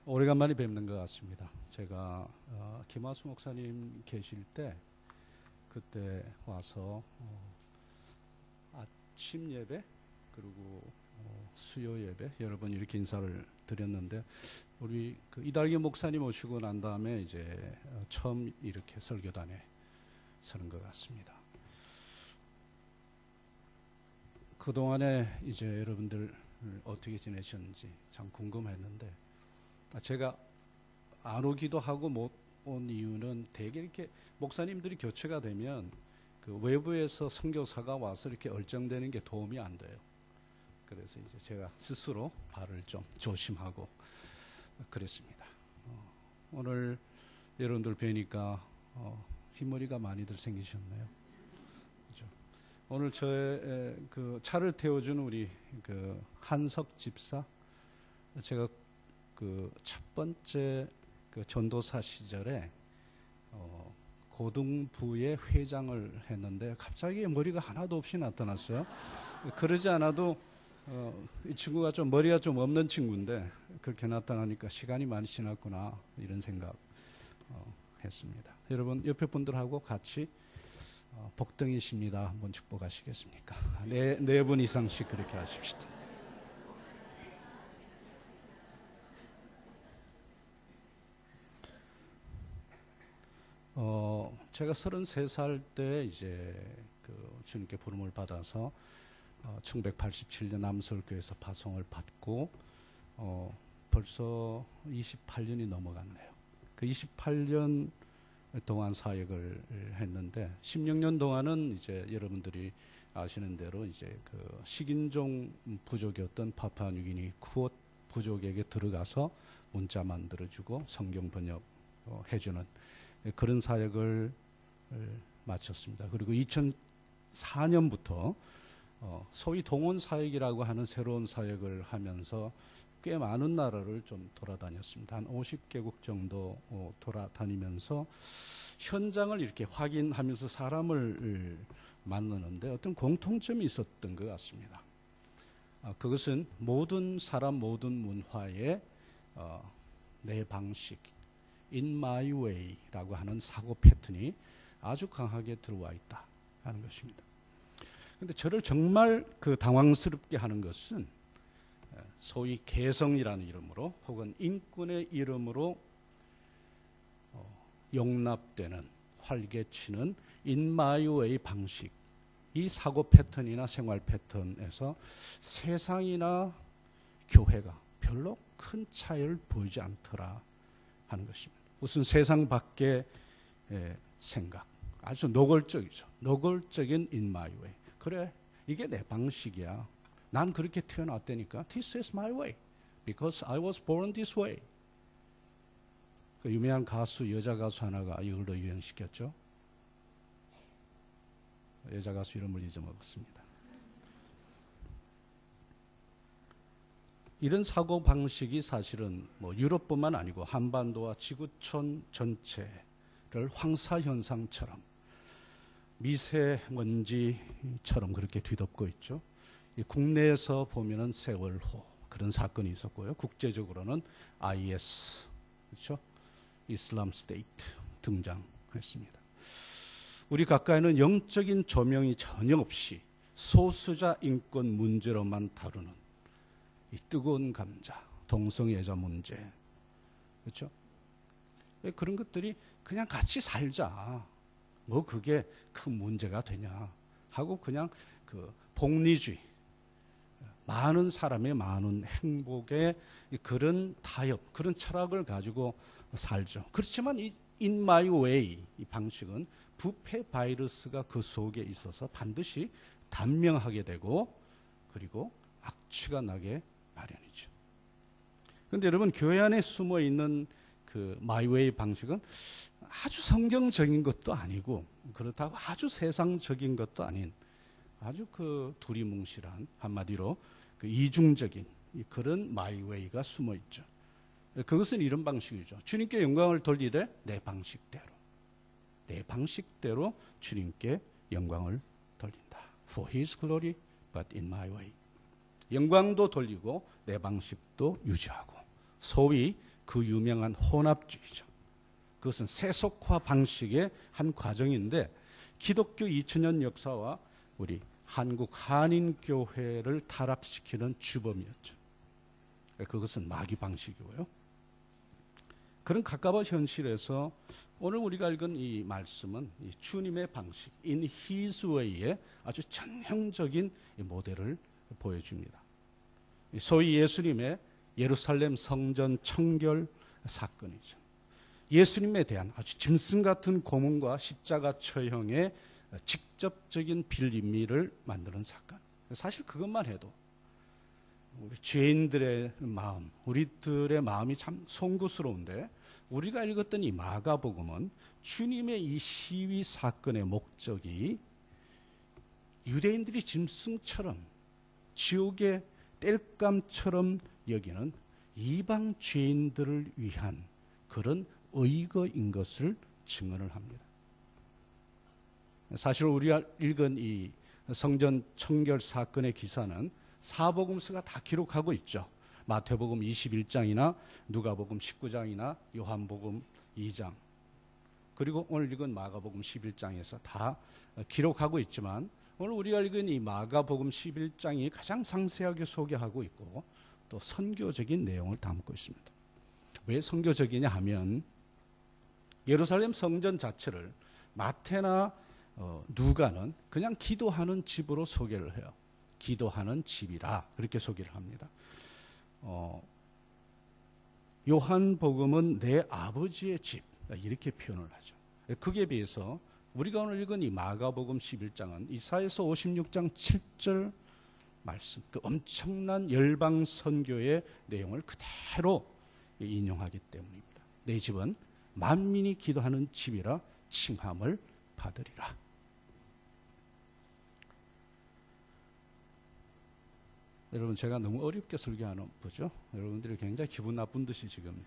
오래간만에 뵙는 것 같습니다. 제가 김하수 목사님 계실 때 그때 와서 아침 예배 그리고 수요 예배 여러 번 이렇게 인사를 드렸는데 우리 이달기 목사님 오시고 난 다음에 이제 처음 이렇게 설교단에 서는 것 같습니다. 그 동안에 이제 여러분들 어떻게 지내셨는지 참 궁금했는데 제가 안 오기도 하고 못 온 이유는 되게 이렇게 목사님들이 교체가 되면 그 외부에서 선교사가 와서 이렇게 얼정되는 게 도움이 안 돼요. 그래서 이제 제가 스스로 발을 좀 조심하고 그랬습니다. 오늘 여러분들 뵈니까 흰머리가 많이들 생기셨네요. 그렇죠? 오늘 저의 그 차를 태워준 우리 그 한석 집사, 제가 그 첫 번째 그 전도사 시절에 고등부의 회장을 했는데 갑자기 머리가 하나도 없이 나타났어요. 그러지 않아도 이 친구가 좀 머리가 좀 없는 친구인데 그렇게 나타나니까 시간이 많이 지났구나 이런 생각 했습니다. 여러분 옆에 분들하고 같이 복덩이십니다 한번 축복하시겠습니까? 네 분 이상씩 그렇게 하십시다. 제가 33살 때 이제 그 주님께 부름을 받아서 1987년 남서울교회에서 파송을 받고 벌써 28년이 넘어갔네요. 그 28년 동안 사역을 했는데 16년 동안은 이제 여러분들이 아시는 대로 이제 그 식인종 부족이었던 파푸아뉴기니 쿠옷 부족에게 들어가서 문자 만들어주고 성경 번역 해주는 그런 사역을 마쳤습니다. 그리고 2004년부터 소위 동원 사역이라고 하는 새로운 사역을 하면서 꽤 많은 나라를 좀 돌아다녔습니다. 한 50개국 정도 돌아다니면서 현장을 이렇게 확인하면서 사람을 만나는데 어떤 공통점이 있었던 것 같습니다. 그것은 모든 사람, 모든 문화의 내 방식, In my way라고 하는 사고 패턴이 아주 강하게 들어와 있다 하는 것입니다. 그런데 저를 정말 그 당황스럽게 하는 것은 소위 개성이라는 이름으로 혹은 인권의 이름으로 용납되는 활개치는 In my way 방식, 이 사고 패턴이나 생활 패턴에서 세상이나 교회가 별로 큰 차이를 보이지 않더라 하는 것입니다. 무슨 세상 밖의 생각, 아주 노골적이죠. 노골적인 in my way. 그래, 이게 내 방식이야. 난 그렇게 태어났다니까. This is my way. Because I was born this way. 그 유명한 가수, 여자 가수 하나가 이걸로 유행시켰죠. 여자 가수 이름을 잊어먹었습니다. 이런 사고 방식이 사실은 뭐 유럽뿐만 아니고 한반도와 지구촌 전체를 황사 현상처럼 미세먼지처럼 그렇게 뒤덮고 있죠. 국내에서 보면은 세월호 그런 사건이 있었고요. 국제적으로는 IS, 그렇죠? 이슬람 스테이트 등장했습니다. 우리 가까이는 영적인 조명이 전혀 없이 소수자 인권 문제로만 다루는 이 뜨거운 감자, 동성애자 문제, 그렇죠? 그런 것들이 그냥 같이 살자. 뭐 그게 큰 문제가 되냐 하고 그냥 그 복리주의, 많은 사람의 많은 행복의 그런 타협, 그런 철학을 가지고 살죠. 그렇지만 이 In my way 이 방식은 부패 바이러스가 그 속에 있어서 반드시 단명하게 되고 그리고 악취가 나게 마련이죠. 그런데 여러분 교회 안에 숨어 있는 그 my way 방식은 아주 성경적인 것도 아니고 그렇다고 아주 세상적인 것도 아닌 아주 그 두리뭉실한 한마디로 그 이중적인 그런 my way가 숨어 있죠. 그것은 이런 방식이죠. 주님께 영광을 돌리되 내 방식대로 주님께 영광을 돌린다. For His glory, but in my way. 영광도 돌리고 내 방식도 유지하고 소위 그 유명한 혼합주의죠. 그것은 세속화 방식의 한 과정인데 기독교 2000년 역사와 우리 한국 한인교회를 타락시키는 주범이었죠. 그것은 마귀 방식이고요. 그런 가까운 현실에서 오늘 우리가 읽은 이 말씀은 이 주님의 방식, in his way의 아주 전형적인 모델을 보여줍니다. 소위 예수님의 예루살렘 성전 청결 사건이죠. 예수님에 대한 아주 짐승 같은 고문과 십자가 처형의 직접적인 빌미를 만드는 사건. 사실 그것만 해도 우리 죄인들의 마음, 우리들의 마음이 참 송구스러운데 우리가 읽었던 이 마가복음은 주님의 이 시위 사건의 목적이 유대인들이 짐승처럼 지옥의 땔감처럼 여기는 이방 죄인들을 위한 그런 의거인 것을 증언을 합니다. 사실 우리가 읽은 이 성전 청결 사건의 기사는 사복음서가 다 기록하고 있죠. 마태복음 21장이나 누가복음 19장이나 요한복음 2장 그리고 오늘 읽은 마가복음 11장에서 다 기록하고 있지만 오늘 우리가 읽은 이 마가복음 11장이 가장 상세하게 소개하고 있고 또 선교적인 내용을 담고 있습니다. 왜 선교적이냐 하면 예루살렘 성전 자체를 마태나 누가는 그냥 기도하는 집으로 소개를 해요. 기도하는 집이라 그렇게 소개를 합니다. 요한복음은 내 아버지의 집 이렇게 표현을 하죠. 그에 비해서 우리가 오늘 읽은 이 마가복음 11장은 이사야서 56장 7절 말씀, 그 엄청난 열방 선교의 내용을 그대로 인용하기 때문입니다. 내 집은 만민이 기도하는 집이라 칭함을 받으리라. 여러분 제가 너무 어렵게 설교하는 거죠. 여러분들이 굉장히 기분 나쁜 듯이 지금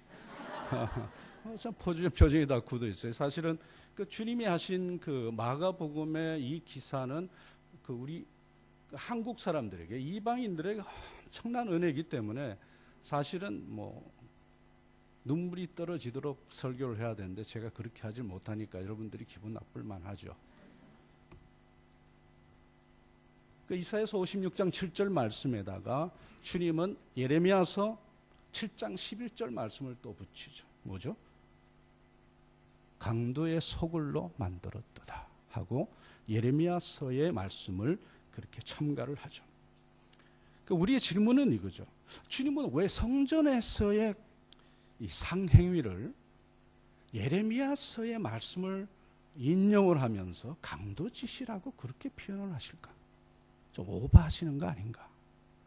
참 표정이 다 굳어 있어요. 사실은 그 주님이 하신 그 마가복음의 이 기사는 그 우리 한국 사람들에게 이방인들에게 엄청난 은혜이기 때문에 사실은 뭐 눈물이 떨어지도록 설교를 해야 되는데 제가 그렇게 하지 못하니까 여러분들이 기분 나쁠 만하죠. 그 이사야서 56장 7절 말씀에다가 주님은 예레미야서 7장 11절 말씀을 또 붙이죠. 뭐죠? 강도의 소굴로 만들었도다 하고 예레미야서의 말씀을 그렇게 첨가를 하죠. 우리의 질문은 이거죠. 주님은 왜 성전에서의 이 상행위를 예레미야서의 말씀을 인용을 하면서 강도짓이라고 그렇게 표현을 하실까? 좀 오버하시는 거 아닌가?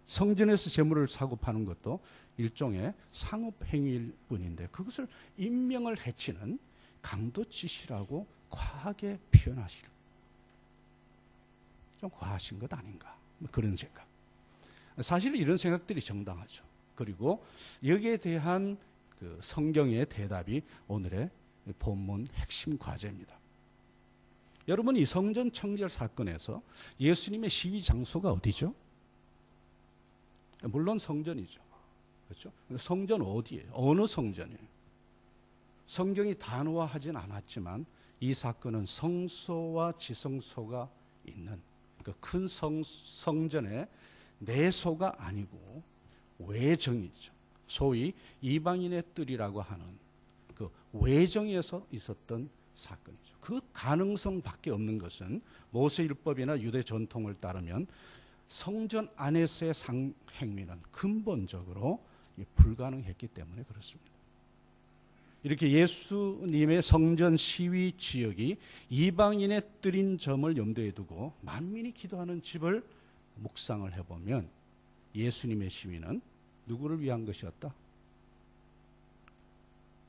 성전에서 재물을 사고 파는 것도 일종의 상업행위일 뿐인데 그것을 인명을 해치는 강도짓이라고 과하게 표현하시는 좀 과하신 것 아닌가? 그런 생각. 사실 이런 생각들이 정당하죠. 그리고 여기에 대한 그 성경의 대답이 오늘의 본문 핵심 과제입니다. 여러분 이 성전 청결 사건에서 예수님의 시위 장소가 어디죠? 물론 성전이죠. 그렇죠? 성전 어디예요? 어느 성전이에요? 성경이 단호화하진 않았지만 이 사건은 성소와 지성소가 있는 그 큰 성전의 내소가 아니고 외정이죠. 소위 이방인의 뜰이라고 하는 그 외정에서 있었던 사건이죠. 그 가능성밖에 없는 것은 모세율법이나 유대 전통을 따르면 성전 안에서의 상행위는 근본적으로 불가능했기 때문에 그렇습니다. 이렇게 예수님의 성전 시위 지역이 이방인의 뜰인 점을 염두에 두고 만민이 기도하는 집을 묵상을 해보면 예수님의 시위는 누구를 위한 것이었다?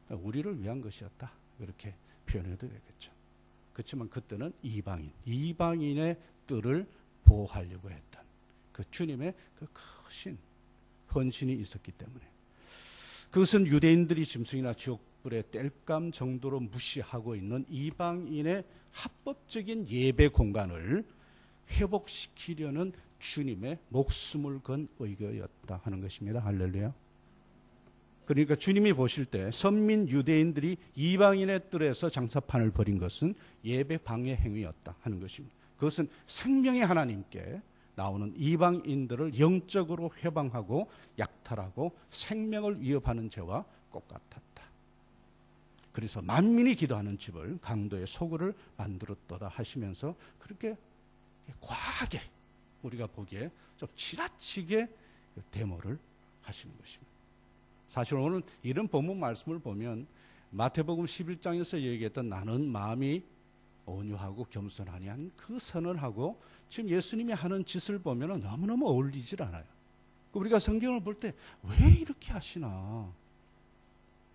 우리를 위한 것이었다. 이렇게 표현해도 되겠죠. 그렇지만 그때는 이방인의 뜰을 보호하려고 했던 그 주님의 그 크신 헌신이 있었기 때문에 그것은 유대인들이 짐승이나 지옥불의 땔감 정도로 무시하고 있는 이방인의 합법적인 예배 공간을 회복시키려는 주님의 목숨을 건 의거였다 하는 것입니다. 할렐루야. 그러니까 주님이 보실 때 선민 유대인들이 이방인의 뜰에서 장사판을 벌인 것은 예배 방해 행위였다 하는 것입니다. 그것은 생명의 하나님께 나오는 이방인들을 영적으로 회방하고 약탈하고 생명을 위협하는 죄와 똑같았다. 그래서 만민이 기도하는 집을 강도의 소굴을 만들었도다 하시면서 그렇게 과하게 우리가 보기에 좀 지나치게 데모를 하시는 것입니다. 사실 오늘 이런 본문 말씀을 보면 마태복음 11장에서 얘기했던 나는 마음이 온유하고 겸손하니 한 그 선언하고 지금 예수님이 하는 짓을 보면 너무너무 어울리질 않아요. 우리가 성경을 볼 때 왜 이렇게 하시나,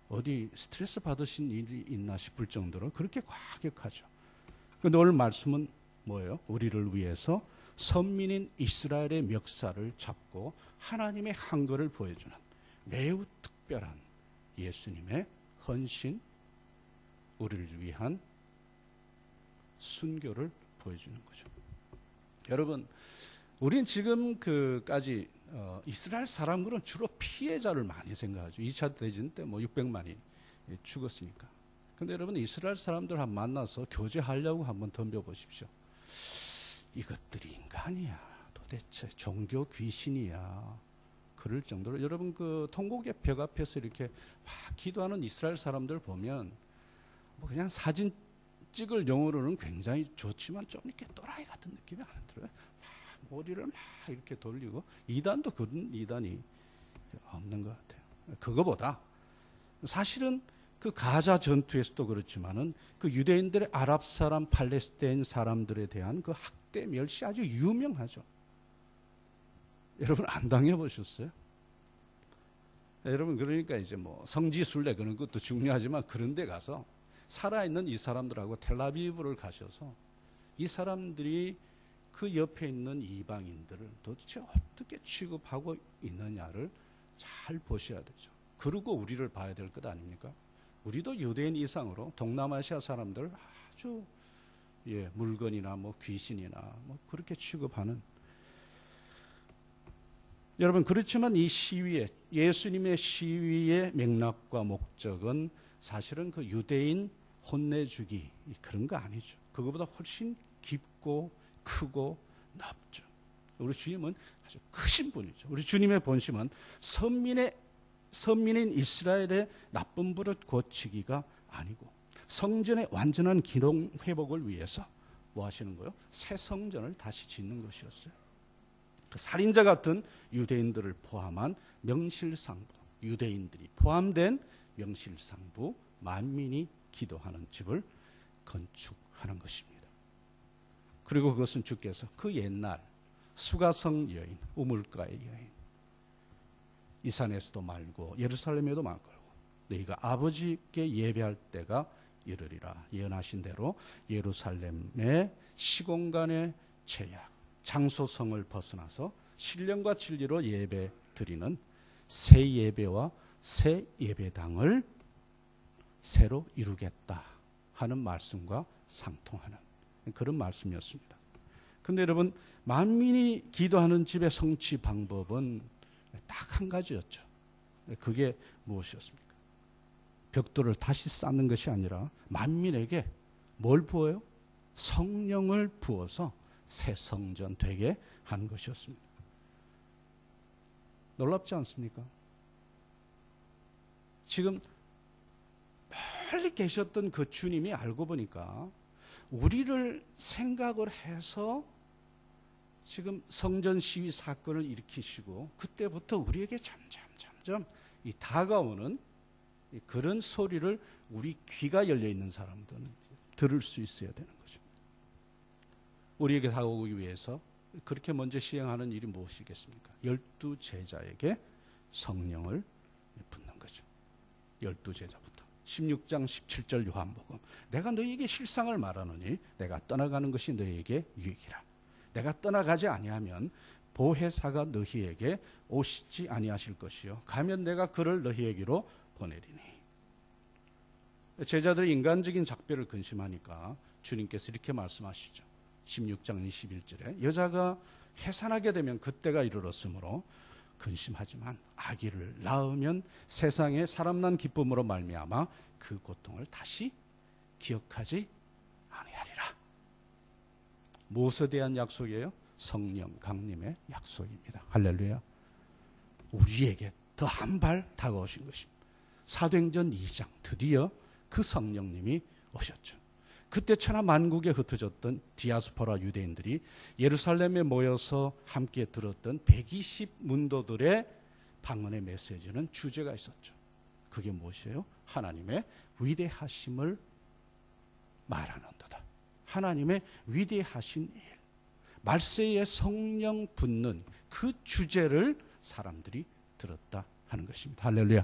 어디 스트레스 받으신 일이 있나 싶을 정도로 그렇게 과격하죠. 그런데 오늘 말씀은 뭐예요? 우리를 위해서 선민인 이스라엘의 멱살을 잡고 하나님의 한거를 보여주는 매우 특별한 예수님의 헌신, 우리를 위한 순교를 보여주는 거죠. 여러분, 우린 지금까지 이스라엘 사람들은 주로 피해자를 많이 생각하죠. 2차 대전 때 600만이 죽었으니까. 그런데 여러분, 이스라엘 사람들 한 만나서 교제하려고 한번 덤벼보십시오. 이것들이 인간이야, 도대체 종교 귀신이야, 그럴 정도로. 여러분, 그 통곡의 벽 앞에서 이렇게 막 기도하는 이스라엘 사람들 보면 그냥 사진 찍을 용어로는 굉장히 좋지만 좀 이렇게 또라이 같은 느낌이 안 들어요. 머리를 막 이렇게 돌리고, 이단도 그런 이단이 없는 것 같아요. 그거보다 사실은 그 가자 전투에서도 그렇지만은 그 유대인들의 아랍 사람, 팔레스타인 사람들에 대한 그 학대 멸시 아주 유명하죠. 여러분 안 당해보셨어요? 여러분, 그러니까 이제 성지순례 그런 것도 중요하지만 그런 데 가서 살아있는 이 사람들하고 텔아비브를 가셔서 이 사람들이 그 옆에 있는 이방인들을 도대체 어떻게 취급하고 있느냐를 잘 보셔야 되죠. 그리고 우리를 봐야 될 것 아닙니까? 우리도 유대인 이상으로 동남아시아 사람들 아주 물건이나 귀신이나 그렇게 취급하는. 여러분, 그렇지만 이 시위에, 예수님의 시위의 맥락과 목적은 사실은 그 유대인 혼내주기 그런 거 아니죠. 그거보다 훨씬 깊고 크고 넓죠. 우리 주님은 아주 크신 분이죠. 우리 주님의 본심은 선민인 이스라엘의 나쁜 버릇 고치기가 아니고 성전의 완전한 기능 회복을 위해서 뭐 하시는 거예요? 새 성전을 다시 짓는 것이었어요. 그 살인자 같은 유대인들을 포함한 명실상부, 유대인들이 포함된 명실상부 만민이 기도하는 집을 건축하는 것입니다. 그리고 그것은 주께서 그 옛날 수가성 여인, 우물가의 여인, 이 산에서도 말고 예루살렘에도 말고 너희가 아버지께 예배할 때가 이르리라 예언하신 대로 예루살렘의 시공간의 제약, 장소성을 벗어나서 신령과 진리로 예배 드리는 새 예배와 새 예배당을 새로 이루겠다 하는 말씀과 상통하는 그런 말씀이었습니다. 그런데 여러분, 만민이 기도하는 집의 성취 방법은 딱 한 가지였죠. 그게 무엇이었습니까? 벽돌을 다시 쌓는 것이 아니라 만민에게 뭘 부어요? 성령을 부어서 새 성전 되게 한 것이었습니다. 놀랍지 않습니까? 지금 멀리 계셨던 그 주님이 알고 보니까 우리를 생각을 해서 지금 성전 시위 사건을 일으키시고, 그때부터 우리에게 점점 이 다가오는 그런 소리를 우리 귀가 열려 있는 사람들은 들을 수 있어야 되는 거죠. 우리에게 다가오기 위해서 그렇게 먼저 시행하는 일이 무엇이겠습니까? 12 제자에게 성령을 붓는 거죠. 12 제자부터. 16장 17절 요한복음. 내가 너희에게 실상을 말하노니 내가 떠나가는 것이 너희에게 유익이라. 내가 떠나가지 아니하면 보혜사가 너희에게 오시지 아니하실 것이요 가면 내가 그를 너희에게로 보내리니. 제자들이 인간적인 작별을 근심하니까 주님께서 이렇게 말씀하시죠. 16장 21절에 여자가 해산하게 되면 그때가 이르렀으므로 근심하지만 아기를 낳으면 세상에 사람 난 기쁨으로 말미암아 그 고통을 다시 기억하지 아니하리라. 무엇에 대한 약속이에요? 성령 강림의 약속입니다. 할렐루야. 우리에게 더 한 발 다가오신 것입니다. 사도행전 2장 드디어 그 성령님이 오셨죠. 그때 천하 만국에 흩어졌던 디아스포라 유대인들이 예루살렘에 모여서 함께 들었던 120 문도들의 방언의 메시지는 주제가 있었죠. 그게 무엇이에요? 하나님의 위대하심을 말하는도다. 하나님의 위대하신 일, 말세에 성령 붓는 그 주제를 사람들이 들었다 하는 것입니다. 할렐루야.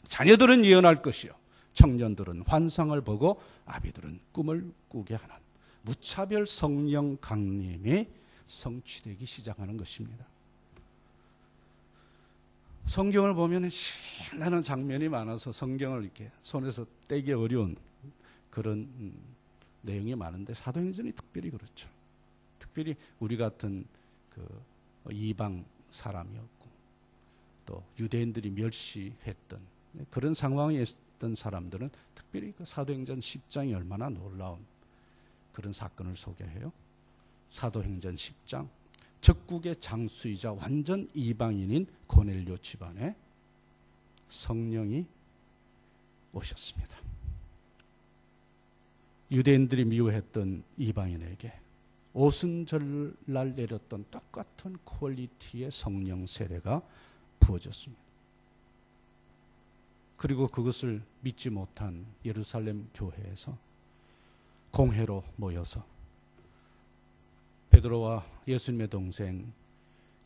자녀들은 예언할 것이요, 청년들은 환상을 보고 아비들은 꿈을 꾸게 하는 무차별 성령 강림이 성취되기 시작하는 것입니다. 성경을 보면 신나는 장면이 많아서 성경을 이렇게 손에서 떼기 어려운 그런 내용이 많은데 사도행전이 특별히 그렇죠. 특별히 우리 같은 그 이방 사람이었고 또 유대인들이 멸시했던 그런 상황에 있던 사람들은 특별히 그 사도행전 10장이 얼마나 놀라운 그런 사건을 소개해요. 사도행전 10장, 적국의 장수이자 완전 이방인인 고넬료 집안에 성령이 오셨습니다. 유대인들이 미워했던 이방인에게 오순절날 내렸던 똑같은 퀄리티의 성령 세례가 부어졌습니다. 그리고 그것을 믿지 못한 예루살렘 교회에서 공회로 모여서 베드로와 예수님의 동생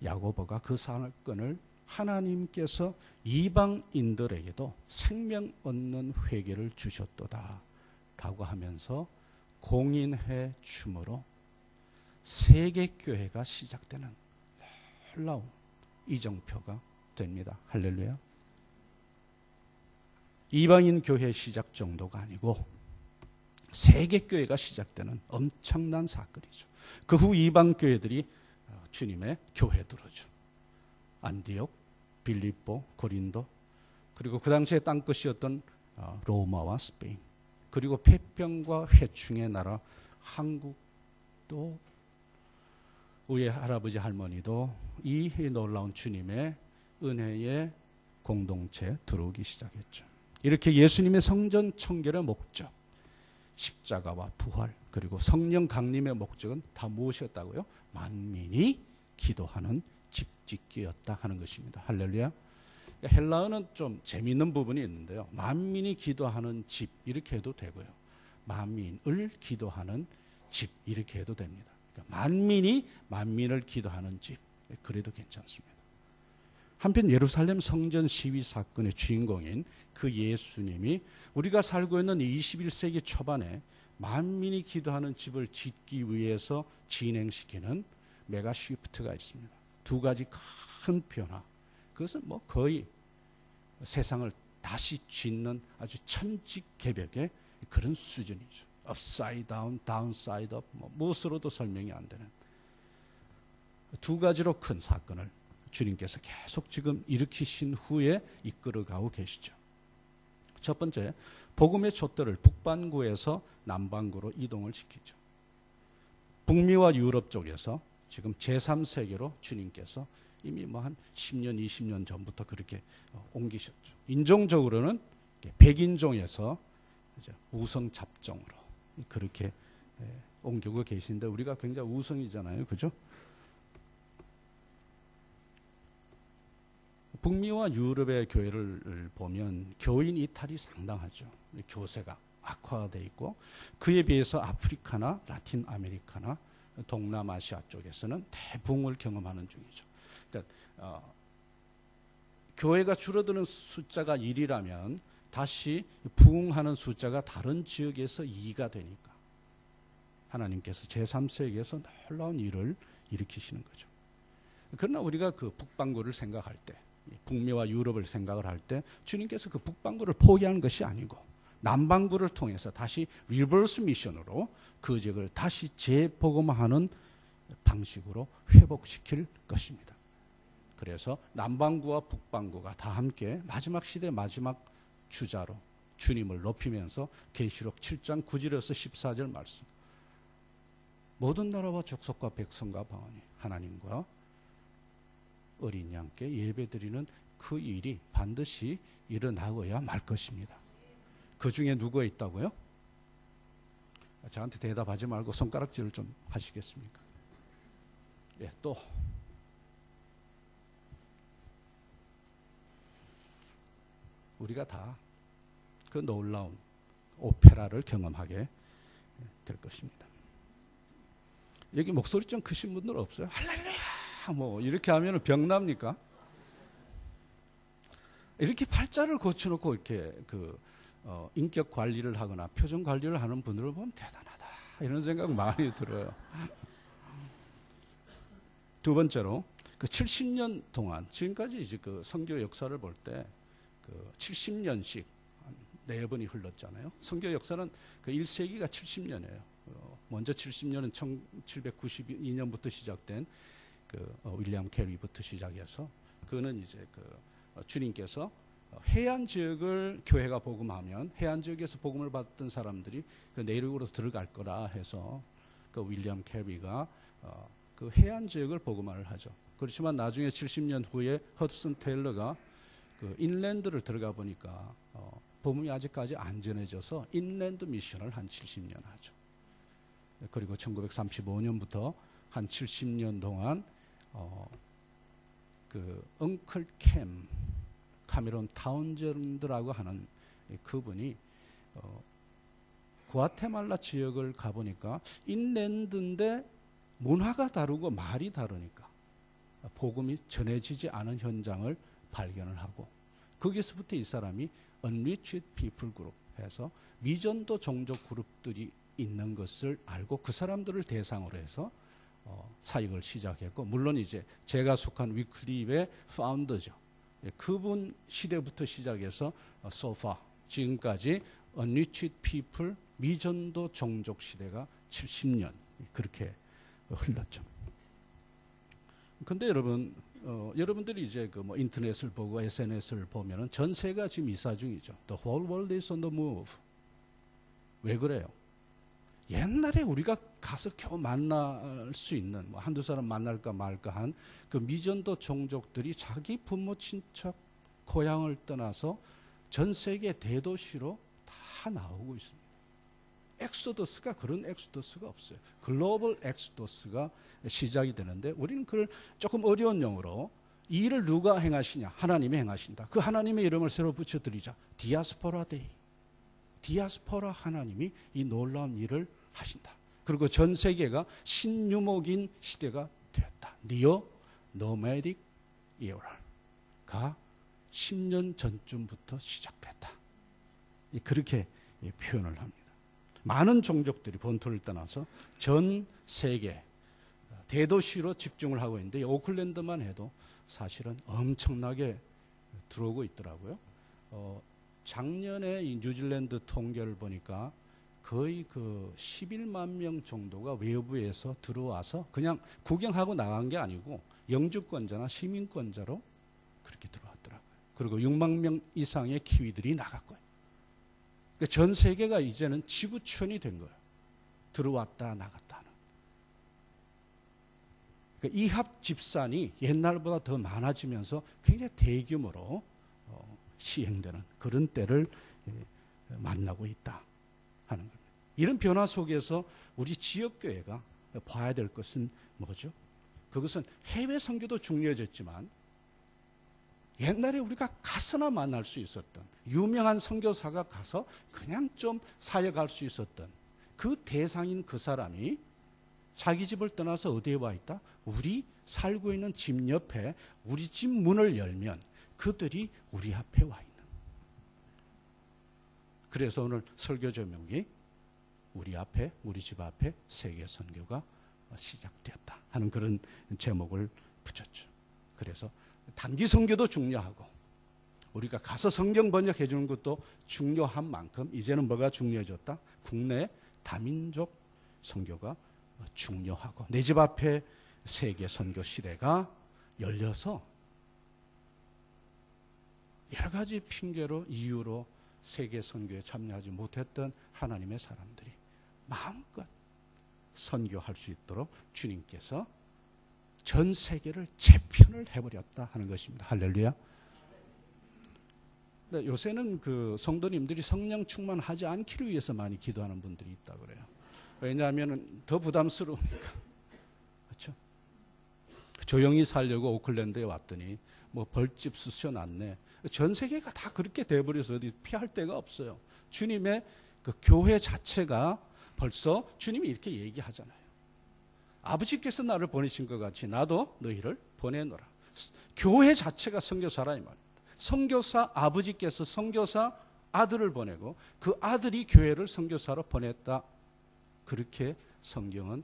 야고보가 그 사건을 하나님께서 이방인들에게도 생명 얻는 회개를 주셨도다 라고 하면서 공인해 줌으로 세계교회가 시작되는 놀라운 이정표가 됩니다. 할렐루야. 이방인 교회 시작 정도가 아니고 세계교회가 시작되는 엄청난 사건이죠. 그 후 이방 교회들이 주님의 교회들이죠. 안디옥, 빌립보, 고린도, 그리고 그 당시에 땅끝이었던 로마와 스페인, 그리고 폐병과 회충의 나라 한국도 우리 할아버지 할머니도 이 놀라운 주님의 은혜의 공동체에 들어오기 시작했죠. 이렇게 예수님의 성전 청결의 목적, 십자가와 부활, 그리고 성령 강림의 목적은 다 무엇이었다고요? 만민이 기도하는 집짓기였다 하는 것입니다. 할렐루야. 헬라어는 좀 재미있는 부분이 있는데요. 만민이 기도하는 집 이렇게 해도 되고요. 만민을 기도하는 집 이렇게 해도 됩니다. 그러니까 만민이 만민을 기도하는 집, 그래도 괜찮습니다. 한편 예루살렘 성전 시위 사건의 주인공인 그 예수님이 우리가 살고 있는 21세기 초반에 만민이 기도하는 집을 짓기 위해서 진행시키는 메가 쉬프트가 있습니다. 두 가지 큰 변화. 그것은 뭐 거의 세상을 다시 짓는 아주 천지개벽의 그런 수준이죠. upside down, downside up, 무엇으로도 설명이 안 되는 두 가지로 큰 사건을 주님께서 계속 지금 일으키신 후에 이끌어가고 계시죠. 첫 번째, 복음의 촛대를 북반구에서 남반구로 이동을 시키죠. 북미와 유럽 쪽에서 지금 제3세계로 주님께서 이미 한 10년, 20년 전부터 그렇게 옮기셨죠. 인종적으로는 백인종에서 우성 잡종으로 그렇게 옮기고 계신데 우리가 굉장히 우성이잖아요. 그죠? 북미와 유럽의 교회를 보면 교인 이탈이 상당하죠. 교세가 악화되어 있고 그에 비해서 아프리카나 라틴 아메리카나 동남아시아 쪽에서는 대붕을 경험하는 중이죠. 그러니까 교회가 줄어드는 숫자가 1이라면 다시 부흥하는 숫자가 다른 지역에서 2가 되니까 하나님께서 제3세기에서 놀라운 일을 일으키시는 거죠. 그러나 우리가 그 북반구를 생각할 때, 북미와 유럽을 생각을 할 때 주님께서 그 북반구를 포기하는 것이 아니고 남반구를 통해서 다시 리버스 미션으로 그 지역을 다시 재복음화하는 방식으로 회복시킬 것입니다. 그래서 남반구와 북반구가 다 함께 마지막 시대 마지막 주자로 주님을 높이면서 계시록 7장 9절에서 14절 말씀. 모든 나라와 족속과 백성과 방언이 하나님과 어린 양께 예배드리는 그 일이 반드시 일어나고야 말 것입니다. 그 중에 누가 있다고요? 저한테 대답하지 말고 손가락질을 좀 하시겠습니까? 예, 또 우리가 다 그 놀라운 오페라를 경험하게 될 것입니다. 여기 목소리 좀 크신 분들 없어요? 할렐루야 뭐 이렇게 하면 병납니까? 이렇게 팔자를 고쳐놓고 이렇게 인격 관리를 하거나 표정 관리를 하는 분들을 보면 대단하다 이런 생각 많이 들어요. 두 번째로 그 70년 동안 지금까지 이제 그 선교 역사를 볼 때 그 70년씩 4번이 흘렀잖아요. 선교 역사는 그 1세기가 70년이에요. 먼저 70년은 1792년부터 시작된 그 윌리엄 캐리부터 시작해서 그는 이제 그 주님께서 해안 지역을 교회가 복음하면 해안 지역에서 복음을 받던 사람들이 그 내륙으로 들어갈 거라 해서 그 윌리엄 캐리가 그 해안 지역을 복음화를 하죠. 그렇지만 나중에 70년 후에 허드슨 테일러가 그 인랜드를 들어가 보니까 복음이 아직까지 안 전해져서 인랜드 미션을 한 70년 하죠. 그리고 1935년부터 한 70년 동안 그 엉클 캠 카메론 타운젠드라고 하는 그분이 구아테말라 지역을 가보니까 인랜드인데 문화가 다르고 말이 다르니까 복음이 전해지지 않은 현장을 발견을 하고 거기서부터 이 사람이 Unreached People Group 해서 미전도 종족 그룹들이 있는 것을 알고 그 사람들을 대상으로 해서 사역을 시작했고 물론 이제 제가 속한 위클립의 파운더죠. 그분 시대부터 시작해서 소파 지금까지 Unreached People 미전도 종족 시대가 70년 그렇게 흘렀죠. 근데 여러분들이 이제 그 뭐 인터넷을 보고 SNS를 보면은 전 세계가 지금 이사 중이죠. The whole world is on the move. 왜 그래요? 옛날에 우리가 가서 겨우 만날 수 있는 뭐 한두 사람 만날까 말까 한 그 미전도 종족들이 자기 부모 친척 고향을 떠나서 전 세계 대도시로 다 나오고 있습니다. 엑소더스가 그런 엑소더스가 없어요. 글로벌 엑소더스가 시작이 되는데 우리는 그걸 조금 어려운 용어로 이 일을 누가 행하시냐? 하나님이 행하신다. 그 하나님의 이름을 새로 붙여드리자. 디아스포라 데이. 디아스포라 하나님이 이 놀라운 일을 하신다. 그리고 전 세계가 신유목인 시대가 되었다. 니오 노매딕 이어가 10년 전쯤부터 시작됐다. 그렇게 표현을 합니다. 많은 종족들이 본토를 떠나서 전 세계 대도시로 집중을 하고 있는데 오클랜드만 해도 사실은 엄청나게 들어오고 있더라고요. 작년에 이 뉴질랜드 통계를 보니까 거의 그 11만 명 정도가 외부에서 들어와서 그냥 구경하고 나간 게 아니고 영주권자나 시민권자로 그렇게 들어왔더라고요. 그리고 6만 명 이상의 키위들이 나갔고요. 그러니까 전 세계가 이제는 지구촌이 된 거예요. 들어왔다 나갔다 하는. 그러니까 이합 집산이 옛날보다 더 많아지면서 굉장히 대규모로 시행되는 그런 때를 만나고 있다 하는 겁니다. 이런 변화 속에서 우리 지역교회가 봐야 될 것은 뭐죠? 그것은 해외 선교도 중요해졌지만 옛날에 우리가 가서나 만날 수 있었던 유명한 선교사가 가서 그냥 좀 사역할 수 있었던 그 대상인 그 사람이 자기 집을 떠나서 어디에 와 있다? 우리 살고 있는 집 옆에 우리 집 문을 열면 그들이 우리 앞에 와 있는. 그래서 오늘 설교 제목이 우리 앞에, 우리 집 앞에 세계 선교가 시작되었다 하는 그런 제목을 붙였죠. 그래서 단기 선교도 중요하고 우리가 가서 성경 번역해 주는 것도 중요한 만큼 이제는 뭐가 중요해졌다? 국내 다민족 선교가 중요하고 내 집 앞에 세계 선교 시대가 열려서 여러 가지 핑계로 이유로 세계 선교에 참여하지 못했던 하나님의 사람들이 마음껏 선교할 수 있도록 주님께서 전 세계를 재편을 해버렸다 하는 것입니다. 할렐루야. 요새는 그 성도님들이 성령 충만하지 않기를 위해서 많이 기도하는 분들이 있다 그래요. 왜냐하면 더 부담스러우니까. 그렇죠? 조용히 살려고 오클랜드에 왔더니 뭐 벌집 쑤셔놨네. 전 세계가 다 그렇게 돼버려서 어디 피할 데가 없어요. 주님의 그 교회 자체가 벌써 주님이 이렇게 얘기하잖아요. 아버지께서 나를 보내신 것 같이 나도 너희를 보내노라. 교회 자체가 선교사라 이 말입니다. 선교사 아버지께서 선교사 아들을 보내고 그 아들이 교회를 선교사로 보냈다. 그렇게 성경은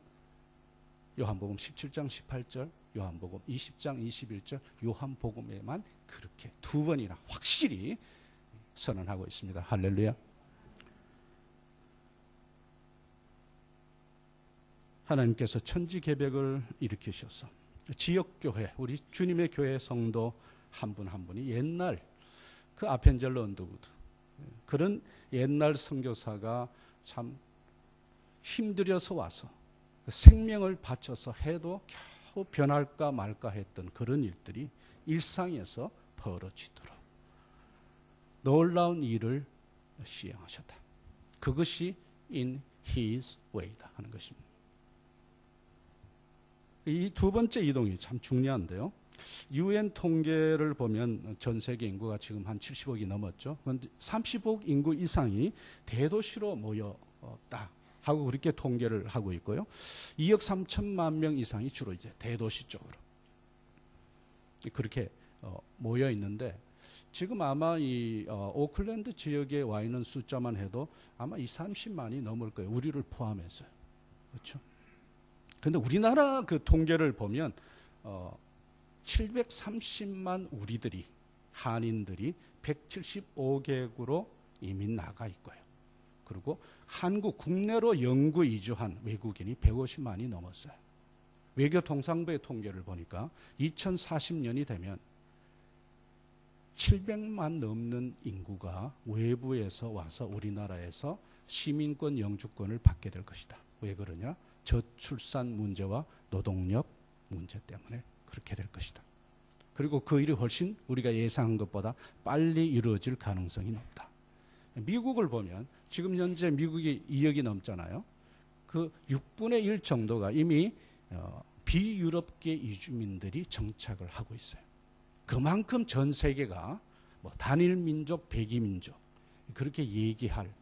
요한복음 17장 18절, 요한복음 20장 21절, 요한복음에만 그렇게 두 번이나 확실히 선언하고 있습니다. 할렐루야. 하나님께서 천지개벽을 일으키셔서 지역교회, 우리 주님의 교회 성도 한 분 한 분이 옛날 그 아펜젤러 언더우드 그런 옛날 선교사가 참 힘들여서 와서 생명을 바쳐서 해도 겨우 변할까 말까 했던 그런 일들이 일상에서 벌어지도록 놀라운 일을 시행하셨다. 그것이 in his way다 하는 것입니다. 이 두 번째 이동이 참 중요한데요. UN 통계를 보면 전 세계 인구가 지금 한 70억이 넘었죠. 그런데 30억 인구 이상이 대도시로 모였다 하고 그렇게 통계를 하고 있고요. 2억 3천만 명 이상이 주로 이제 대도시 쪽으로 그렇게 모여 있는데 지금 아마 이 오클랜드 지역에 와 있는 숫자만 해도 아마 20, 30만이 넘을 거예요. 우리를 포함해서요. 그렇죠? 근데 우리나라 그 통계를 보면 730만 우리들이 한인들이 175개국으로 이민 나가 있고요. 그리고 한국 국내로 영구 이주한 외국인이 150만이 넘었어요. 외교통상부의 통계를 보니까 2040년이 되면 700만 넘는 인구가 외부에서 와서 우리나라에서 시민권 영주권을 받게 될 것이다. 왜 그러냐? 저출산 문제와 노동력 문제 때문에 그렇게 될 것이다. 그리고 그 일이 훨씬 우리가 예상한 것보다 빨리 이루어질 가능성이 높다. 미국을 보면 지금 현재 미국이 2억이 넘잖아요. 그 6분의 1 정도가 이미 비유럽계 이주민들이 정착을 하고 있어요. 그만큼 전 세계가 뭐 단일 민족, 백이 민족 그렇게 얘기할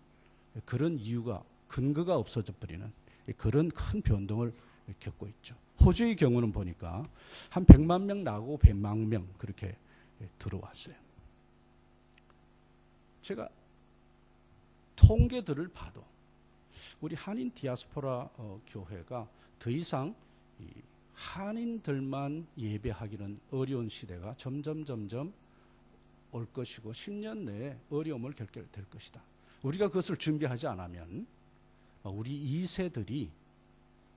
그런 이유가 근거가 없어져 버리는 그런 큰 변동을 겪고 있죠. 호주의 경우는 보니까 한 100만 명 나고 100만 명 그렇게 들어왔어요. 제가 통계들을 봐도 우리 한인 디아스포라 교회가 더 이상 이 한인들만 예배하기는 어려운 시대가 점점 올 것이고 10년 내에 어려움을 겪게 될 것이다. 우리가 그것을 준비하지 않으면 우리 2세들이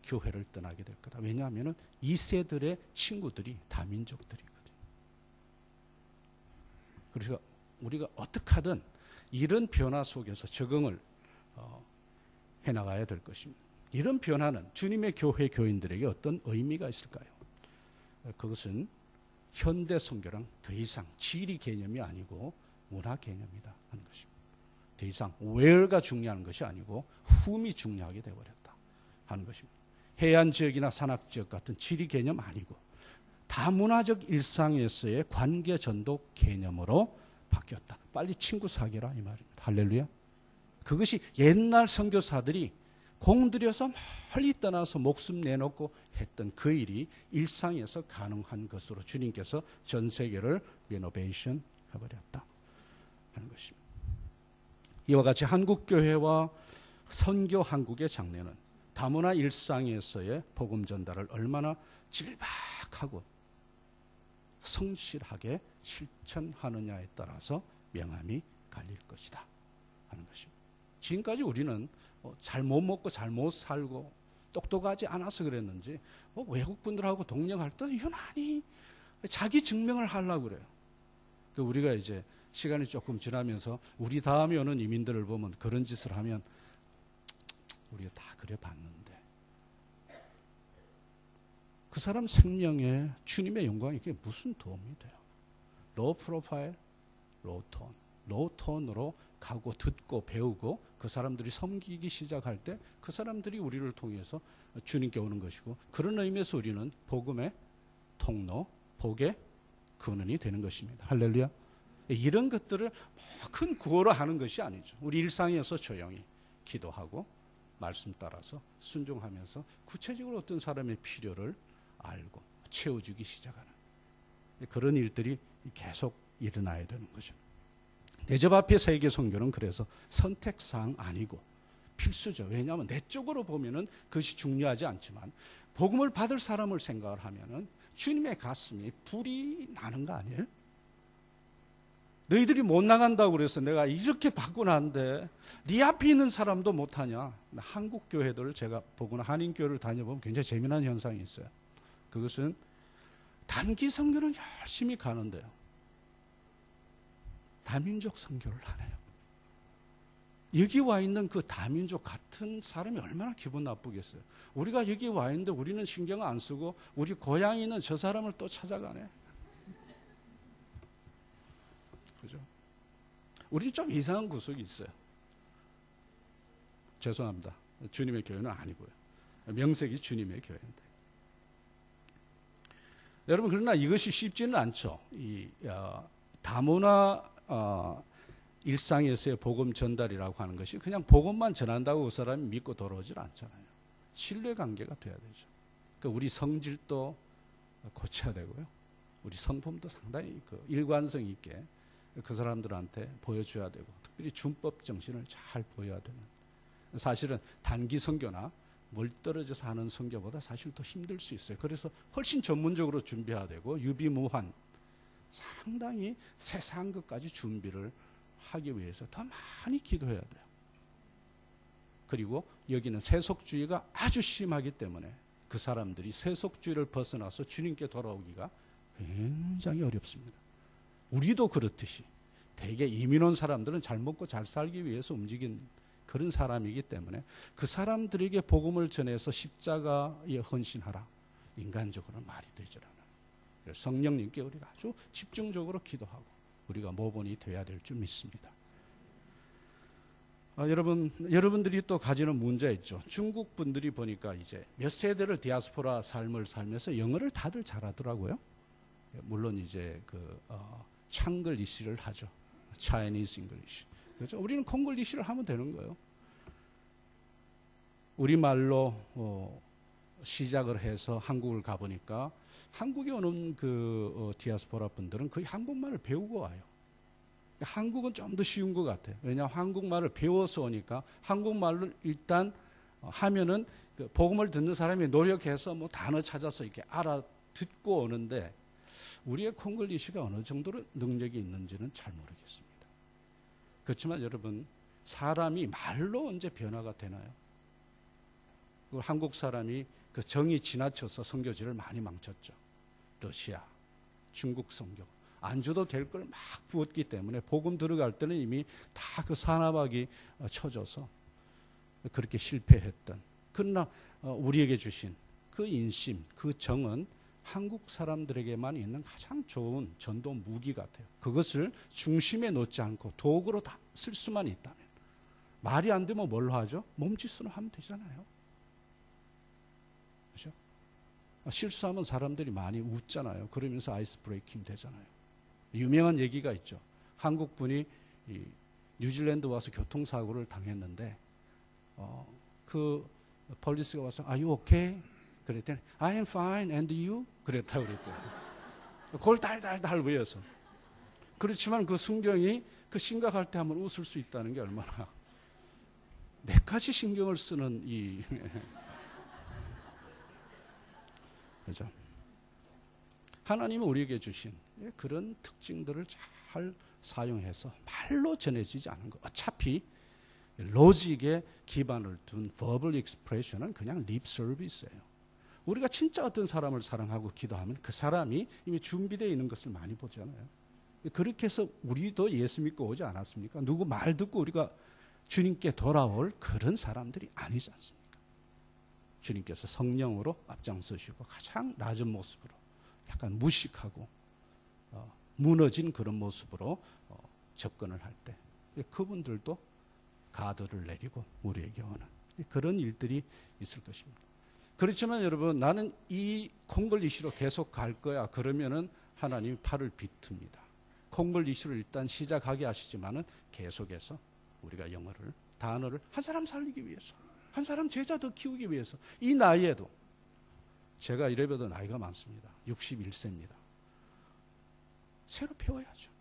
교회를 떠나게 될 거다. 왜냐하면 2세들의 친구들이 다민족들이거든요. 그래서 우리가 어떻게 하든 이런 변화 속에서 적응을 해나가야 될 것입니다. 이런 변화는 주님의 교회 교인들에게 어떤 의미가 있을까요? 그것은 현대 선교랑 더 이상 지리 개념이 아니고 문화 개념이다 하는 것입니다. 더 이상 where가 중요한 것이 아니고 whom이 중요하게 되어버렸다 하는 것입니다. 해안 지역이나 산악 지역 같은 지리 개념 아니고 다문화적 일상에서의 관계 전도 개념으로 바뀌었다. 빨리 친구 사귀라 이 말입니다. 할렐루야. 그것이 옛날 선교사들이 공들여서 멀리 떠나서 목숨 내놓고 했던 그 일이 일상에서 가능한 것으로 주님께서 전 세계를 리노베이션 해버렸다 하는 것입니다. 이와 같이 한국교회와 선교 한국의 장례는 다문화 일상에서의 복음 전달을 얼마나 질박하고 성실하게 실천하느냐에 따라서 명암이 갈릴 것이다 하는 것입니다. 지금까지 우리는 잘 못 먹고 잘 못 살고 똑똑하지 않아서 그랬는지 외국분들하고 동력할 때 유난히 자기 증명을 하려고 그래요. 우리가 이제 시간이 조금 지나면서 우리 다음에 오는 이민들을 보면 그런 짓을 하면 우리가 다 그래 봤는데 그 사람 생명에 주님의 영광이 그게 무슨 도움이 돼요? 로우 프로파일, 로우 톤. 로우 톤으로 가고 듣고 배우고 그 사람들이 섬기기 시작할 때 그 사람들이 우리를 통해서 주님께 오는 것이고 그런 의미에서 우리는 복음의 통로, 복의 근원이 되는 것입니다. 할렐루야. 이런 것들을 큰 구호로 하는 것이 아니죠. 우리 일상에서 조용히 기도하고 말씀 따라서 순종하면서 구체적으로 어떤 사람의 필요를 알고 채워주기 시작하는 그런 일들이 계속 일어나야 되는 거죠. 내접 앞의 세계 선교는 그래서 선택사항 아니고 필수죠. 왜냐하면 내적으로 보면은 그것이 중요하지 않지만 복음을 받을 사람을 생각을 하면은 주님의 가슴이 불이 나는 거 아니에요? 너희들이 못 나간다고 그래서 내가 이렇게 받고 나는데 네 앞에 있는 사람도 못하냐? 한국 교회들을 제가 보거나 한인교회를 다녀보면 굉장히 재미난 현상이 있어요. 그것은 단기 선교는 열심히 가는데요. 다민족 선교를 하네요. 여기 와 있는 그 다민족 같은 사람이 얼마나 기분 나쁘겠어요. 우리가 여기 와 있는데 우리는 신경 안 쓰고 우리 고향에 있는 저 사람을 또 찾아가네. 그죠? 우리 좀 이상한 구석이 있어요. 죄송합니다. 주님의 교회는 아니고요. 명색이 주님의 교회인데. 여러분 그러나 이것이 쉽지는 않죠. 다문화 일상에서의 복음 전달이라고 하는 것이 그냥 복음만 전한다고 그 사람이 믿고 돌아오질 않잖아요. 신뢰관계가 돼야 되죠. 그러니까 우리 성질도 고쳐야 되고요. 우리 성품도 상당히 일관성 있게 그 사람들한테 보여줘야 되고 특별히 준법 정신을 잘 보여야 되는. 사실은 단기 선교나 멀떨어져서 하는 선교보다 사실 더 힘들 수 있어요. 그래서 훨씬 전문적으로 준비해야 되고 유비무환 상당히 세세한 것까지 준비를 하기 위해서 더 많이 기도해야 돼요. 그리고 여기는 세속주의가 아주 심하기 때문에 그 사람들이 세속주의를 벗어나서 주님께 돌아오기가 굉장히 어렵습니다. 우리도 그렇듯이 대개 이민 온 사람들은 잘 먹고 잘 살기 위해서 움직인 그런 사람이기 때문에 그 사람들에게 복음을 전해서 십자가에 헌신하라. 인간적으로는 말이 되질 않아요. 그래서 성령님께 우리가 아주 집중적으로 기도하고 우리가 모범이 되어야 될 줄 믿습니다. 여러분들이 또 가지는 문제 있죠. 중국 분들이 보니까 이제 몇 세대를 디아스포라 삶을 살면서 영어를 다들 잘하더라고요. 물론 이제 창글리시를 하죠. Chinese English. 그렇죠? 우리는 콩글리시를 하면 되는 거예요. 우리말로 시작을 해서 한국을 가보니까 한국에 오는 디아스포라 분들은 거의 한국말을 배우고 와요. 한국은 좀 더 쉬운 것 같아요. 왜냐하면 한국말을 배워서 오니까 한국말로 일단 하면은 복음을 듣는 사람이 노력해서 뭐 단어 찾아서 이렇게 알아듣고 오는데 우리의 콩글리시가 어느 정도로 능력이 있는지는 잘 모르겠습니다. 그렇지만 여러분 사람이 말로 언제 변화가 되나요? 한국 사람이 그 정이 지나쳐서 선교지를 많이 망쳤죠. 러시아, 중국 선교. 안주도 될 걸 막 부었기 때문에 복음 들어갈 때는 이미 다 그 산화박이 쳐져서 그렇게 실패했던. 그러나 우리에게 주신 그 인심, 그 정은 한국 사람들에게만 있는 가장 좋은 전도 무기 같아요. 그것을 중심에 놓지 않고 도구로 다 쓸 수만 있다면. 말이 안 되면 뭘로 하죠? 몸짓으로 하면 되잖아요. 그렇죠? 실수하면 사람들이 많이 웃잖아요. 그러면서 아이스 브레이킹 되잖아요. 유명한 얘기가 있죠. 한국 분이 뉴질랜드 와서 교통사고를 당했는데 그 폴리스가 와서 Are you okay? 그랬더니 I am fine and you? 그랬다고 그랬대요. 그걸 달달달 외워서. 그렇지만 그 순경이 그 심각할 때 한번 웃을 수 있다는 게 얼마나 내까지 신경을 쓰는 그죠? 하나님은 우리에게 주신 그런 특징들을 잘 사용해서 말로 전해지지 않은 것. 어차피 로직에 기반을 둔 verbal expression은 그냥 lip service예요. 우리가 진짜 어떤 사람을 사랑하고 기도하면 그 사람이 이미 준비되어 있는 것을 많이 보잖아요. 그렇게 해서 우리도 예수 믿고 오지 않았습니까? 누구 말 듣고 우리가 주님께 돌아올 그런 사람들이 아니지 않습니까? 주님께서 성령으로 앞장서시고 가장 낮은 모습으로 약간 무식하고 무너진 그런 모습으로 접근을 할 때 그분들도 가드를 내리고 우리에게 오는 그런 일들이 있을 것입니다. 그렇지만 여러분, 나는 이 콩글 이슈로 계속 갈 거야 그러면은 하나님이 팔을 비틉니다. 콩글 이슈를 일단 시작하게 하시지만은 계속해서 우리가 영어를, 단어를 한 사람 살리기 위해서, 한 사람 제자 더 키우기 위해서, 이 나이에도, 제가 이래봬도 나이가 많습니다. 61세입니다. 새로 배워야죠.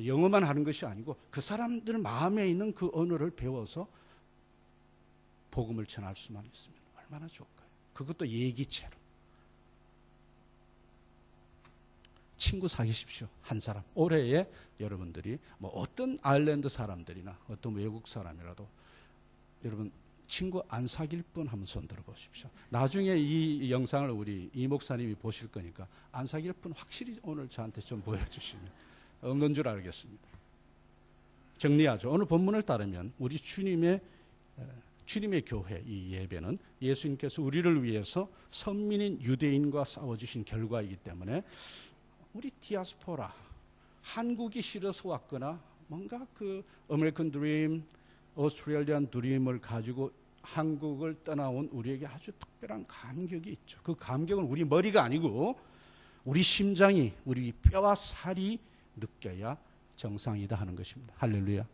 영어만 하는 것이 아니고 그 사람들 마음에 있는 그 언어를 배워서 복음을 전할 수만 있으면 얼마나 좋을까요? 그것도 예기체로. 친구 사귀십시오. 한 사람. 올해에 여러분들이 뭐 어떤 아일랜드 사람들이나 어떤 외국 사람이라도 여러분 친구 안 사귈 분 한번 손 들어보십시오. 나중에 이 영상을 우리 이 목사님이 보실 거니까 안 사귈 분 확실히 오늘 저한테 좀 보여주시면 없는 줄 알겠습니다. 정리하죠. 오늘 본문을 따르면 우리 주님의 교회, 이 예배는 예수님께서 우리를 위해서 선민인 유대인과 싸워주신 결과이기 때문에 우리 디아스포라, 한국이 싫어서 왔거나 뭔가 그 아메리칸 드림, 오스트레일리안 드림을 가지고 한국을 떠나온 우리에게 아주 특별한 감격이 있죠. 그 감격은 우리 머리가 아니고 우리 심장이, 우리 뼈와 살이 느껴야 정상이다 하는 것입니다. 할렐루야.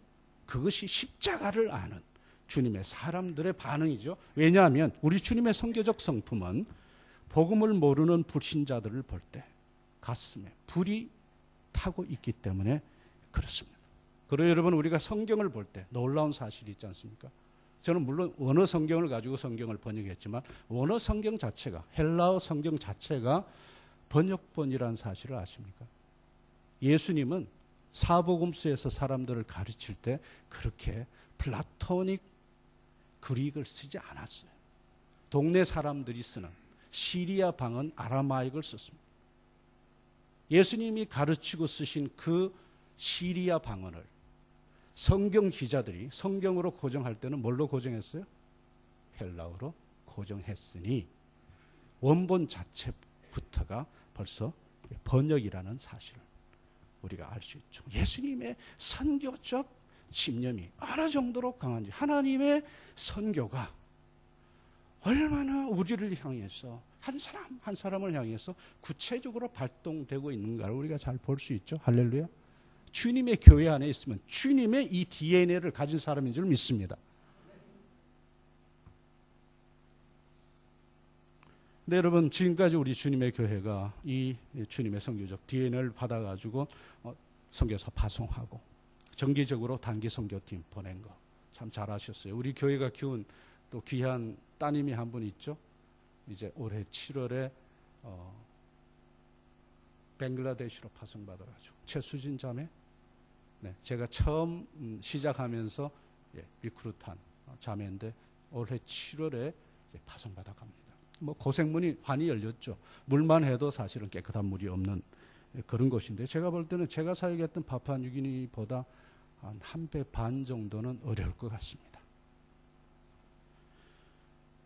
그것이 십자가를 아는 주님의 사람들의 반응이죠. 왜냐하면 우리 주님의 선교적 성품은 복음을 모르는 불신자들을 볼 때 가슴에 불이 타고 있기 때문에 그렇습니다. 그리고 여러분, 우리가 성경을 볼 때 놀라운 사실이 있지 않습니까? 저는 물론 원어 성경을 가지고 성경을 번역했지만 원어 성경 자체가, 헬라어 성경 자체가 번역본이라는 사실을 아십니까? 예수님은 사복음서에서 사람들을 가르칠 때 그렇게 플라토닉 그릭을 쓰지 않았어요. 동네 사람들이 쓰는 시리아 방언 아라마익을 썼습니다. 예수님이 가르치고 쓰신 그 시리아 방언을 성경 기자들이 성경으로 고정할 때는 뭘로 고정했어요? 헬라어로 고정했으니 원본 자체부터가 벌써 번역이라는 사실을 우리가 알 수 있죠. 예수님의 선교적 집념이 어느 정도로 강한지, 하나님의 선교가 얼마나 우리를 향해서 한 사람 한 사람을 향해서 구체적으로 발동되고 있는가를 우리가 잘 볼 수 있죠. 할렐루야. 주님의 교회 안에 있으면 주님의 이 DNA를 가진 사람인 줄 믿습니다. 네, 여러분, 지금까지 우리 주님의 교회가 이 주님의 선교적 DNA를 받아가지고 선교사 파송하고 정기적으로 단기 선교팀 보낸 거 참 잘하셨어요. 우리 교회가 키운 또 귀한 따님이 한 분 있죠. 이제 올해 7월에 벵글라데시로 파송받아가지고 최수진 자매, 네, 제가 처음 시작하면서 리크루트한 자매인데 올해 7월에 파송받아 갑니다. 뭐 고생문이 환히 열렸죠. 물만 해도 사실은 깨끗한 물이 없는 그런 곳인데, 제가 볼 때는 제가 사역했던 파푸아뉴기니보다 한 배 반 정도는 어려울 것 같습니다.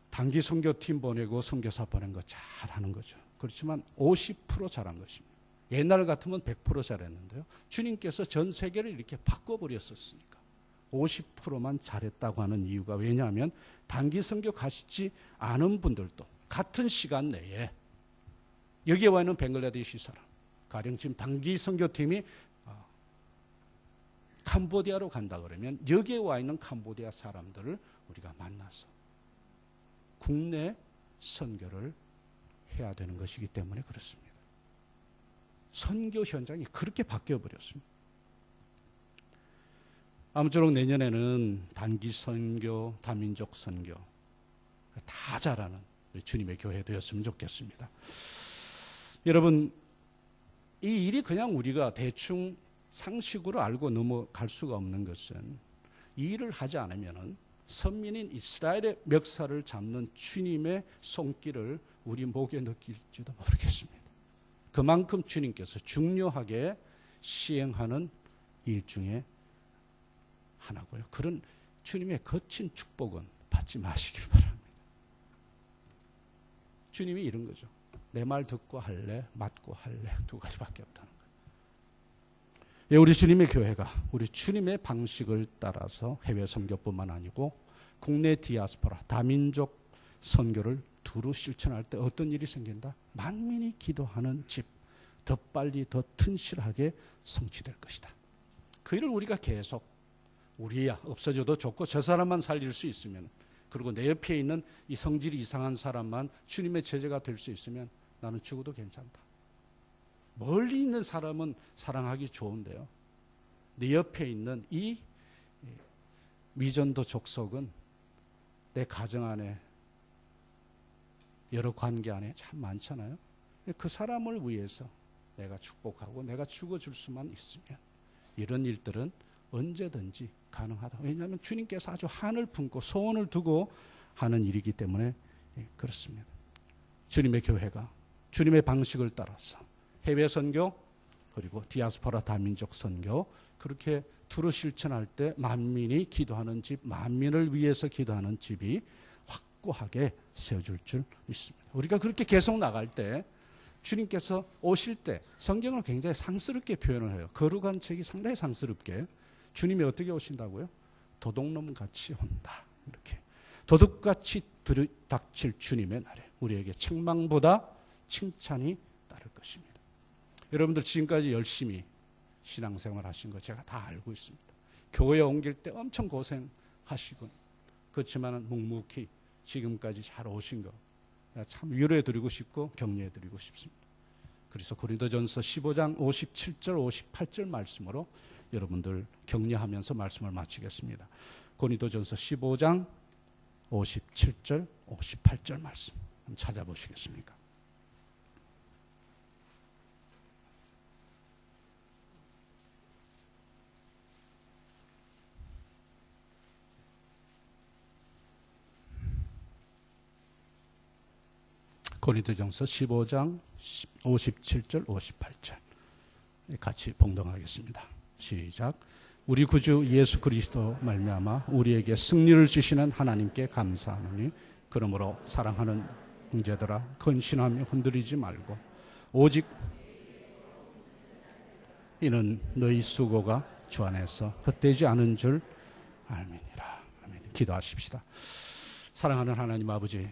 단기 선교팀 보내고 선교사 보낸 거 잘하는 거죠. 그렇지만 50% 잘한 것입니다. 옛날 같으면 100% 잘했는데요. 주님께서 전 세계를 이렇게 바꿔버렸었으니까 50%만 잘했다고 하는 이유가, 왜냐하면 단기 선교 가시지 않은 분들도 같은 시간 내에 여기에 와 있는 벵글라데시 사람, 가령 지금 단기 선교팀이 캄보디아로 간다 그러면 여기에 와 있는 캄보디아 사람들을 우리가 만나서 국내 선교를 해야 되는 것이기 때문에 그렇습니다. 선교 현장이 그렇게 바뀌어버렸습니다. 아무쪼록 내년에는 단기 선교, 다민족 선교 다 잘하는 우리 주님의 교회 되었으면 좋겠습니다. 여러분, 이 일이 그냥 우리가 대충 상식으로 알고 넘어갈 수가 없는 것은, 이 일을 하지 않으면 선민인 이스라엘의 멱살을 잡는 주님의 손길을 우리 목에 느낄지도 모르겠습니다. 그만큼 주님께서 중요하게 시행하는 일 중에 하나고요. 그런 주님의 거친 축복은 받지 마시길 바랍니다. 주님이 이런 거죠. 내 말 듣고 할래, 맞고 할래, 두 가지밖에 없다는 거예요. 예, 우리 주님의 교회가 우리 주님의 방식을 따라서 해외 선교뿐만 아니고 국내 디아스포라, 다민족 선교를 두루 실천할 때 어떤 일이 생긴다? 만민이 기도하는 집, 더 빨리 더 튼실하게 성취될 것이다. 그 일을 우리가 계속 우리야 없어져도 좋고 저 사람만 살릴 수 있으면, 그리고 내 옆에 있는 이 성질이 이상한 사람만 주님의 제자가 될 수 있으면 나는 죽어도 괜찮다. 멀리 있는 사람은 사랑하기 좋은데요, 내 옆에 있는 이 미전도 족속은 내 가정 안에, 여러 관계 안에 참 많잖아요. 그 사람을 위해서 내가 축복하고 내가 죽어줄 수만 있으면 이런 일들은 언제든지 가능하다. 왜냐하면 주님께서 아주 한을 품고 소원을 두고 하는 일이기 때문에 그렇습니다. 주님의 교회가 주님의 방식을 따라서 해외 선교 그리고 디아스포라 다민족 선교 그렇게 두루 실천할 때 만민이 기도하는 집, 만민을 위해서 기도하는 집이 확고하게 세워질 줄 믿습니다. 우리가 그렇게 계속 나갈 때 주님께서 오실 때 성경을 굉장히 상스럽게 표현을 해요. 거룩한 책이 상당히 상스럽게 주님이 어떻게 오신다고요? 도둑놈 같이 온다. 이렇게 도둑같이 들이닥칠 주님의 날에 우리에게 책망보다 칭찬이 따를 것입니다. 여러분들 지금까지 열심히 신앙생활 하신 거 제가 다 알고 있습니다. 교회 옮길 때 엄청 고생하시고 그렇지만 묵묵히 지금까지 잘 오신 거 참 위로해드리고 싶고 격려해드리고 싶습니다. 그래서 고린도전서 15장 57절 58절 말씀으로 여러분들 격려하면서 말씀을 마치겠습니다. 고린도전서 15장 57절 58절 말씀 한번 찾아보시겠습니까? 고린도전서 15장 57절 58절 같이 봉독하겠습니다. 시작. 우리 구주 예수 그리스도 말미암아 우리에게 승리를 주시는 하나님께 감사하노니 그러므로 사랑하는 형제들아 근신하며 흔들리지 말고 오직 이는 너희 수고가 주 안에서 헛되지 않은 줄 알미니라. 아멘. 기도하십시다. 사랑하는 하나님 아버지,